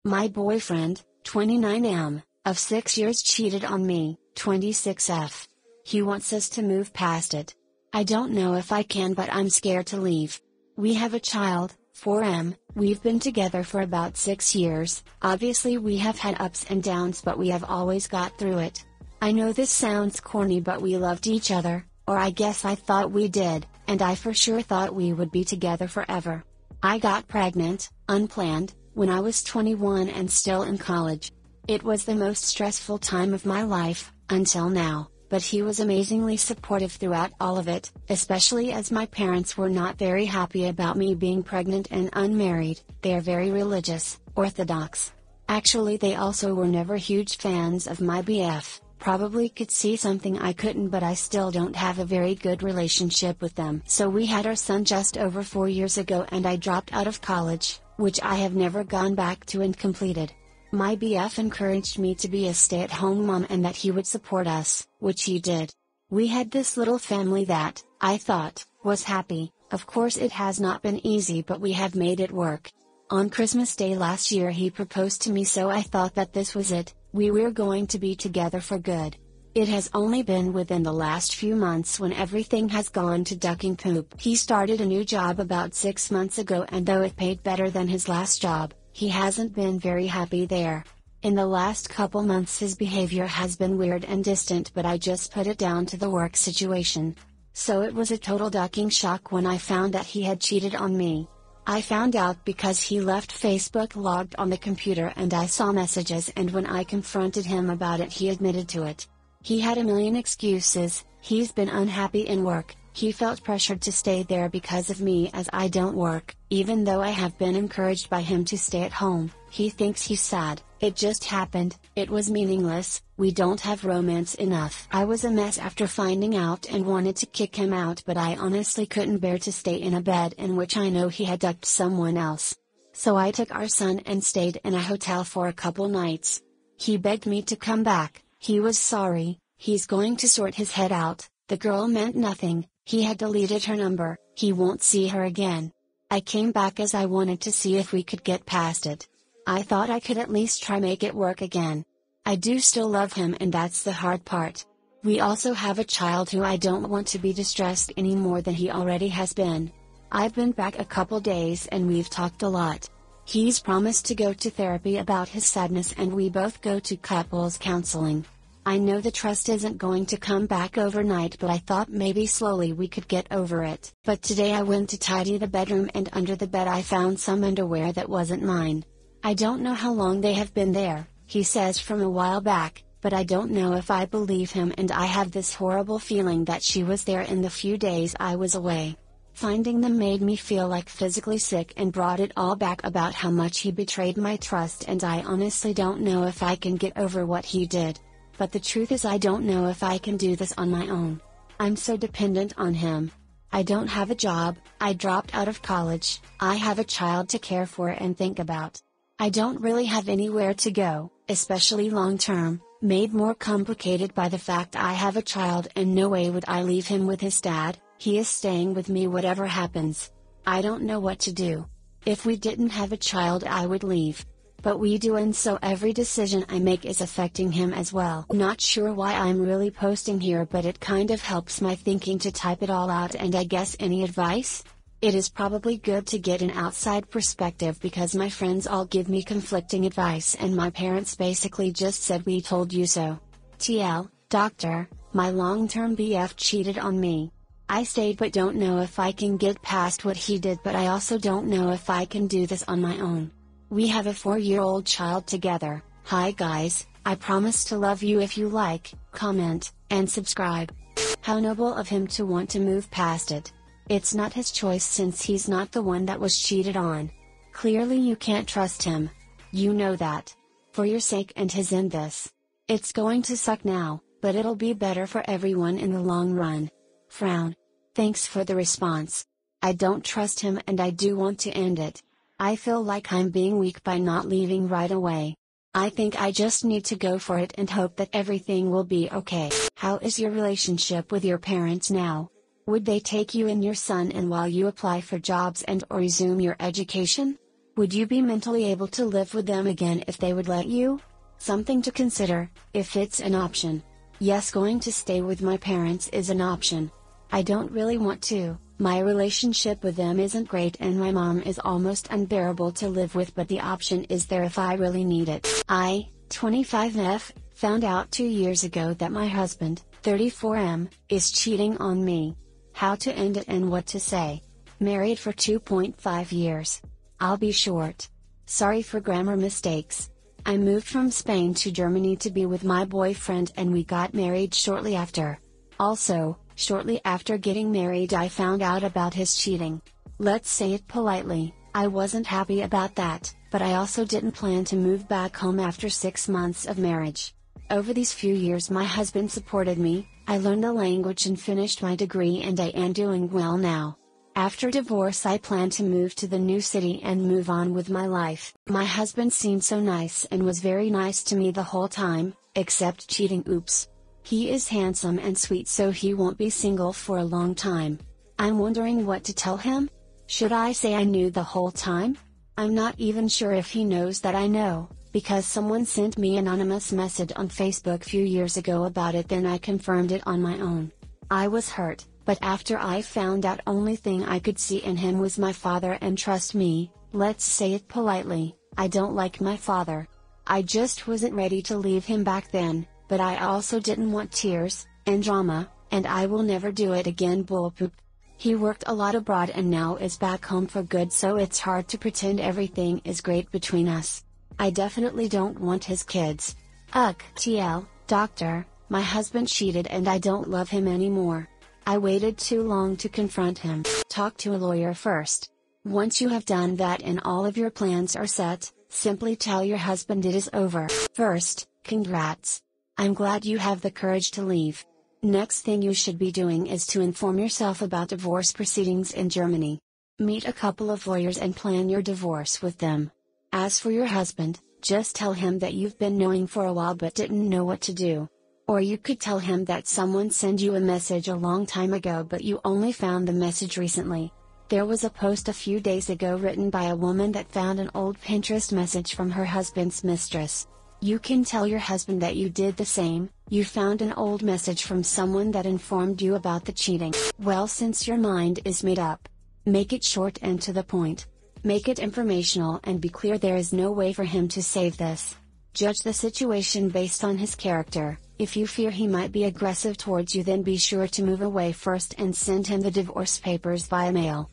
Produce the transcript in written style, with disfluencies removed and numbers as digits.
My boyfriend, 29M, of 6 years cheated on me, 26F. He wants us to move past it. I don't know if I can, but I'm scared to leave. We have a child, 4M, we've been together for about 6 years, obviously we have had ups and downs but we have always got through it. I know this sounds corny but we loved each other, or I guess I thought we did, and I for sure thought we would be together forever. I got pregnant, unplanned, when I was 21 and still in college. It was the most stressful time of my life, until now, but he was amazingly supportive throughout all of it, especially as my parents were not very happy about me being pregnant and unmarried. They are very religious, orthodox. Actually, they also were never huge fans of my BF, probably could see something I couldn't, but I still don't have a very good relationship with them. So we had our son just over 4 years ago and I dropped out of college, which I have never gone back to and completed. My BF encouraged me to be a stay-at-home mom and that he would support us, which he did. We had this little family that, I thought, was happy. Of course it has not been easy but we have made it work. On Christmas Day last year he proposed to me, so I thought that this was it, we were going to be together for good. It has only been within the last few months when everything has gone to ducking poop. He started a new job about 6 months ago and though it paid better than his last job, he hasn't been very happy there. In the last couple months his behavior has been weird and distant, but I just put it down to the work situation. So it was a total ducking shock when I found that he had cheated on me. I found out because he left Facebook logged on the computer and I saw messages, and when I confronted him about it he admitted to it. He had a million excuses. He's been unhappy in work. He felt pressured to stay there because of me as I don't work, even though I have been encouraged by him to stay at home. He thinks he's sad, it just happened, it was meaningless, we don't have romance enough. I was a mess after finding out and wanted to kick him out, but I honestly couldn't bear to stay in a bed in which I know he had ducked someone else. So I took our son and stayed in a hotel for a couple nights. He begged me to come back, he was sorry, he's going to sort his head out. The girl meant nothing. He had deleted her number, he won't see her again. I came back as I wanted to see if we could get past it. I thought I could at least try make it work again. I do still love him and that's the hard part. We also have a child who I don't want to be distressed any more than he already has been. I've been back a couple days and we've talked a lot. He's promised to go to therapy about his sadness and we both go to couples counseling. I know the trust isn't going to come back overnight, but I thought maybe slowly we could get over it. But today I went to tidy the bedroom and under the bed I found some underwear that wasn't mine. I don't know how long they have been there, he says from a while back, but I don't know if I believe him, and I have this horrible feeling that she was there in the few days I was away. Finding them made me feel like physically sick and brought it all back about how much he betrayed my trust, and I honestly don't know if I can get over what he did. But the truth is I don't know if I can do this on my own. I'm so dependent on him. I don't have a job, I dropped out of college, I have a child to care for and think about. I don't really have anywhere to go, especially long term, made more complicated by the fact I have a child and no way would I leave him with his dad. He is staying with me whatever happens. I don't know what to do. If we didn't have a child I would leave. But we do, and so every decision I make is affecting him as well. Not sure why I'm really posting here, but it kind of helps my thinking to type it all out. And I guess any advice? It is probably good to get an outside perspective because my friends all give me conflicting advice and my parents basically just said we told you so. TL, doctor, my long-term BF cheated on me. I stayed but don't know if I can get past what he did, but I also don't know if I can do this on my own. We have a 4-year-old child together. Hi guys, I promise to love you if you like, comment, and subscribe. How noble of him to want to move past it. It's not his choice since he's not the one that was cheated on. Clearly you can't trust him. You know that. For your sake and his in this. It's going to suck now, but it'll be better for everyone in the long run. Frown. Thanks for the response. I don't trust him and I do want to end it. I feel like I'm being weak by not leaving right away. I think I just need to go for it and hope that everything will be okay. How is your relationship with your parents now? Would they take you and your son in while you apply for jobs and or resume your education? Would you be mentally able to live with them again if they would let you? Something to consider, if it's an option. Yes, going to stay with my parents is an option. I don't really want to. My relationship with them isn't great and my mom is almost unbearable to live with, but the option is there if I really need it. I, 25F, found out 2 years ago that my husband, 34M, is cheating on me. How to end it and what to say. Married for 2.5 years. I'll be short. Sorry for grammar mistakes. I moved from Spain to Germany to be with my boyfriend and we got married shortly after. Also, shortly after getting married I found out about his cheating. Let's say it politely, I wasn't happy about that, but I also didn't plan to move back home after 6 months of marriage. Over these few years my husband supported me, I learned the language and finished my degree and I am doing well now. After divorce I plan to move to the new city and move on with my life. My husband seemed so nice and was very nice to me the whole time, except cheating. Oops. He is handsome and sweet, so he won't be single for a long time. I'm wondering what to tell him? Should I say I knew the whole time? I'm not even sure if he knows that I know, because someone sent me an anonymous message on Facebook few years ago about it, then I confirmed it on my own. I was hurt. But after I found out, only thing I could see in him was my father, and trust me, let's say it politely, I don't like my father. I just wasn't ready to leave him back then, but I also didn't want tears, and drama, and I will never do it again. Bullpoop. He worked a lot abroad and now is back home for good, so it's hard to pretend everything is great between us. I definitely don't want his kids. TL, doctor, my husband cheated and I don't love him anymore. I waited too long to confront him. Talk to a lawyer first. Once you have done that and all of your plans are set, simply tell your husband it is over. First, congrats. I'm glad you have the courage to leave. Next thing you should be doing is to inform yourself about divorce proceedings in Germany. Meet a couple of lawyers and plan your divorce with them. As for your husband, just tell him that you've been knowing for a while but didn't know what to do. Or you could tell him that someone sent you a message a long time ago but you only found the message recently. There was a post a few days ago written by a woman that found an old Pinterest message from her husband's mistress. You can tell your husband that you did the same, you found an old message from someone that informed you about the cheating. Well, since your mind is made up, make it short and to the point. Make it informational and be clear there is no way for him to save this. Judge the situation based on his character. If you fear he might be aggressive towards you, then be sure to move away first and send him the divorce papers via mail.